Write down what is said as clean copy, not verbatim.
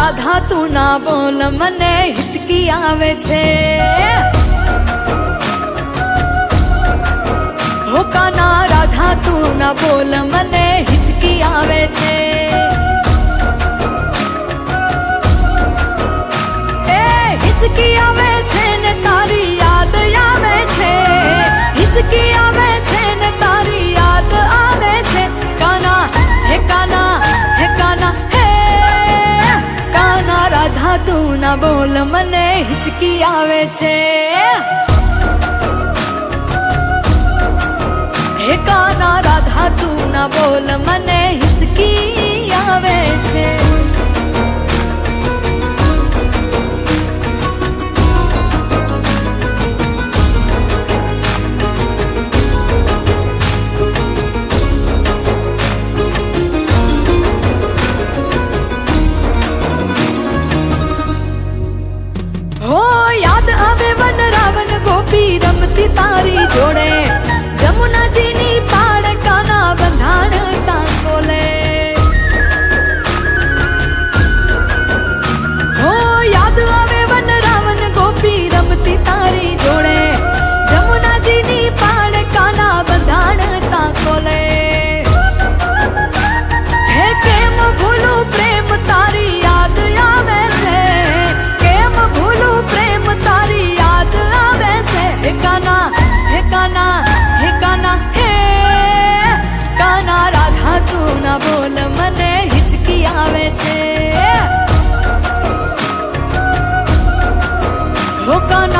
રાધા તું ના બોલ મને હિચકી આવે છે હો કાના રાધા તું ના બોલ મને હિચકી આવે છે એ હિચકી આવે છે ને તારી યાદ આવે છે હિચકી આવે છે ને તારી યાદ આવે છે કાના હે કાના હે કાના હે કાના રાધા તું ના બોલ મને હિચકી આવે છે હે કાના રાધા તું ના બોલ મને હિચકી આવે છે હો યાદ આવે વન રાવણ ગોપી રમતી તારી જોડે જમુનાજીની પાળ કાના બંધાણ તાંગોલે હો યાદ આવે વન રાવણ ગોપી રમતી તારી જોડે જમુનાજીની પાળ કાના બંધાણ તાંગોલે હે કેમ ભૂલું પ્રેમ તારી યાદ આવે છે કેમ ભૂલું પ્રેમ તારી યાદ આવે છે હે કાના હે કાના હે કાના હે કાના રાધા તું ના બોલ મને હિચકી આવે છે હો કાના